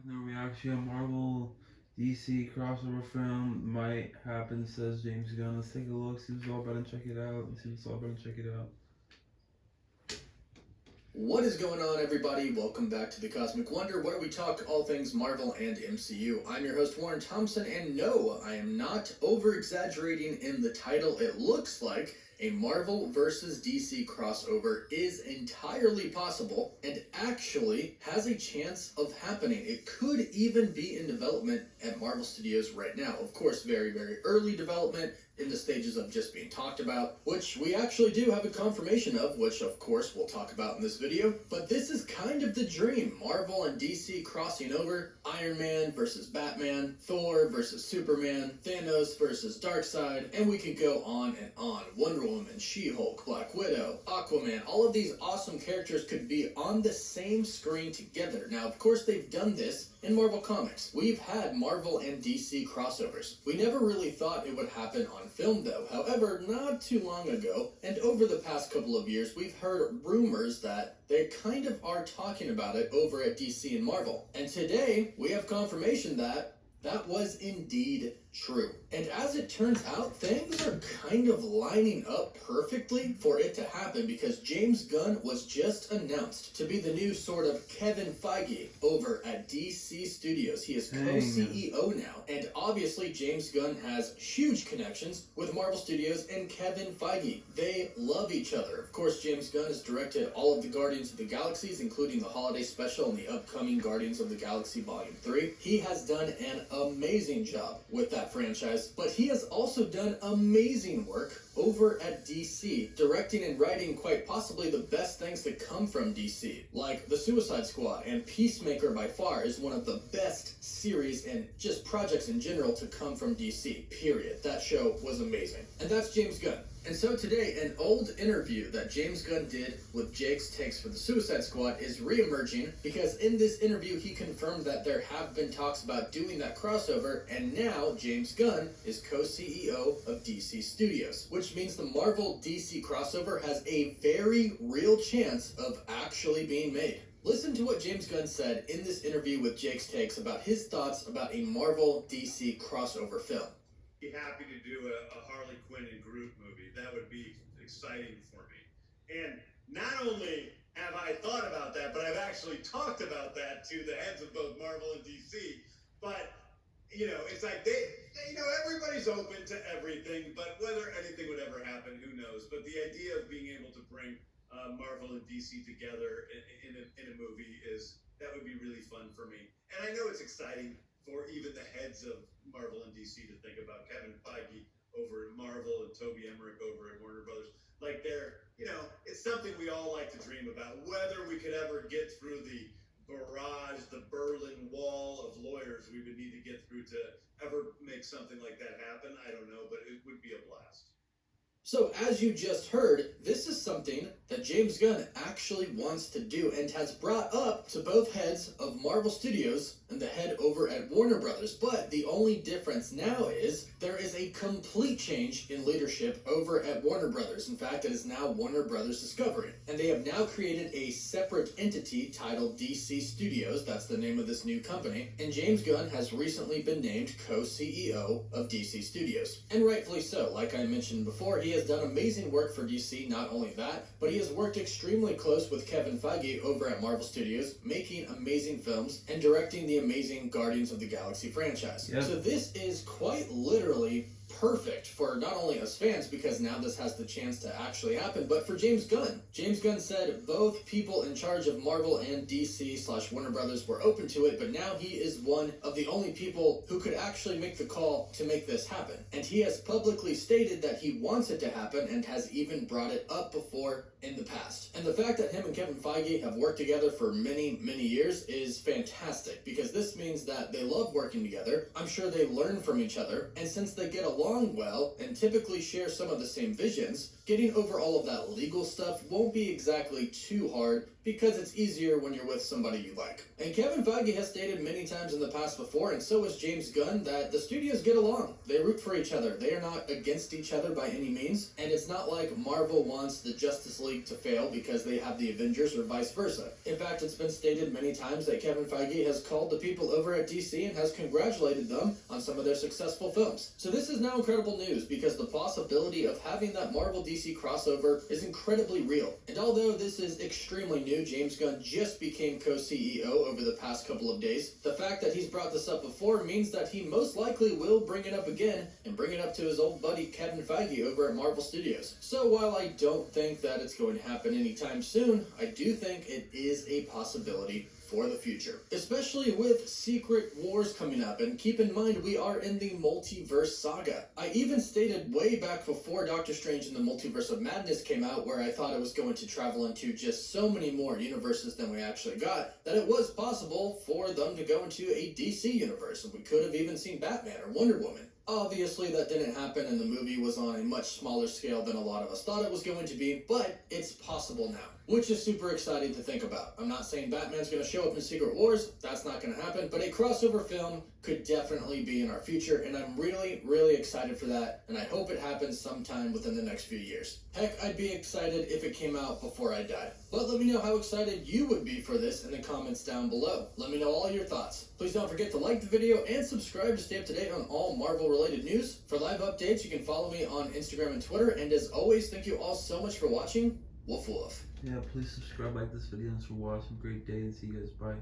No reaction. A Marvel DC crossover film might happen, says James Gunn. Let's take a look, see what's all about and check it out. Let's see what's all about and check it out. What is going on, everybody? Welcome back to the Cosmic Wonder, where we talk all things Marvel and MCU. I'm your host, Warren Thompson, and no, I am not over-exaggerating in the title. It looks like a Marvel versus DC crossover is entirely possible and actually has a chance of happening. It could even be in development at Marvel Studios right now. Of course, very, very early development, in the stages of just being talked about, which we actually do have a confirmation of, which of course we'll talk about in this video. But this is kind of the dream. Marvel and DC crossing over. Iron Man versus Batman, Thor versus Superman, Thanos versus Darkseid, and we could go on and on. Wonder Woman, She-Hulk, Black Widow, Aquaman, all of these awesome characters could be on the same screen together. Now, of course, they've done this in Marvel Comics. We've had Marvel and DC crossovers. We never really thought it would happen on film though. However, not too long ago, and over the past couple of years, we've heard rumors that they kind of are talking about it over at DC and Marvel. And today, we have confirmation that that was indeed true. And as it turns out, things are kind of lining up perfectly for it to happen, because James Gunn was just announced to be the new sort of Kevin Feige over at DC Studios. He is co-CEO now. And obviously, James Gunn has huge connections with Marvel Studios and Kevin Feige. They love each other. Of course, James Gunn has directed all of the Guardians of the Galaxies, including the holiday special and the upcoming Guardians of the Galaxy Volume 3. He has done an amazing job with that franchise, but he has also done amazing work over at DC, directing and writing quite possibly the best things to come from DC, like The Suicide Squad, and Peacemaker by far is one of the best series and just projects in general to come from DC, period. That show was amazing. And that's James Gunn. And so today, an old interview that James Gunn did with Jake's Takes for the Suicide Squad is re-emerging, because in this interview he confirmed that there have been talks about doing that crossover, and now James Gunn is co-CEO of DC Studios, which means the Marvel-DC crossover has a very real chance of actually being made. Listen to what James Gunn said in this interview with Jake's Takes about his thoughts about a Marvel-DC crossover film. Be happy to do a Harley Quinn and Groot movie. That would be exciting for me. And not only have I thought about that, but I've actually talked about that to the heads of both Marvel and DC. But, you know, it's like everybody's open to everything, but whether anything would ever happen, who knows? But the idea of being able to bring Marvel and DC together in a movie that would be really fun for me. And I know it's exciting for even the heads of Marvel and DC to think about Kevin Feige over at Marvel and Toby Emmerich over at Warner Brothers. Like it's something we all like to dream about. Whether we could ever get through the barrage, the Berlin Wall of lawyers we would need to get through to ever make something like that happen, I don't know, but it would be a blast. So, as you just heard, this is something that James Gunn actually wants to do and has brought up to both heads of Marvel Studios and the head over at Warner Brothers. But the only difference now is there is a complete change in leadership over at Warner Brothers. In fact, it is now Warner Brothers Discovery. And they have now created a separate entity titled DC Studios. That's the name of this new company. And James Gunn has recently been named co-CEO of DC Studios. And rightfully so. Like I mentioned before, he has done amazing work for DC. Not only that, but he has worked extremely close with Kevin Feige over at Marvel Studios, making amazing films and directing the amazing Guardians of the Galaxy franchise. Yep. So this is quite literally perfect for not only us fans, because now this has the chance to actually happen, but for James Gunn. James Gunn said both people in charge of Marvel and DC/Warner Brothers were open to it, but now he is one of the only people who could actually make the call to make this happen. And he has publicly stated that he wants it to happen and has even brought it up before in the past. And the fact that him and Kevin Feige have worked together for many, many years is fantastic, because this means that they love working together. I'm sure they learn from each other, and since they get along well and typically share some of the same visions, getting over all of that legal stuff won't be exactly too hard because it's easier when you're with somebody you like. And Kevin Feige has stated many times in the past before, and so has James Gunn, that the studios get along. They root for each other. They are not against each other by any means, and it's not like Marvel wants the Justice League to fail because they have the Avengers or vice versa. In fact, it's been stated many times that Kevin Feige has called the people over at DC and has congratulated them on some of their successful films. So this is now incredible news because the possibility of having that Marvel DC crossover is incredibly real. And although this is extremely new, James Gunn just became co-CEO over the past couple of days. The fact that he's brought this up before means that he most likely will bring it up again and bring it up to his old buddy Kevin Feige over at Marvel Studios. So while I don't think that it's going to happen anytime soon, I do think it is a possibility for the future, especially with Secret Wars coming up. And keep in mind, we are in the multiverse saga. I even stated way back before Doctor Strange in the Multiverse of Madness came out, where I thought it was going to travel into just so many more universes than we actually got, that it was possible for them to go into a DC universe, and we could have even seen Batman or Wonder Woman. Obviously, that didn't happen, and the movie was on a much smaller scale than a lot of us thought it was going to be, but it's possible now, which is super exciting to think about. I'm not saying Batman's going to show up in Secret Wars, that's not going to happen, but a crossover film could definitely be in our future, and I'm really, really excited for that, and I hope it happens sometime within the next few years. Heck, I'd be excited if it came out before I died. But let me know how excited you would be for this in the comments down below. Let me know all your thoughts. Please don't forget to like the video and subscribe to stay up to date on all Marvel-related news. For live updates, you can follow me on Instagram and Twitter, and as always, thank you all so much for watching. Woof woof. Yeah, please subscribe, like this video, and for watching. Great day, and see you guys. Bye.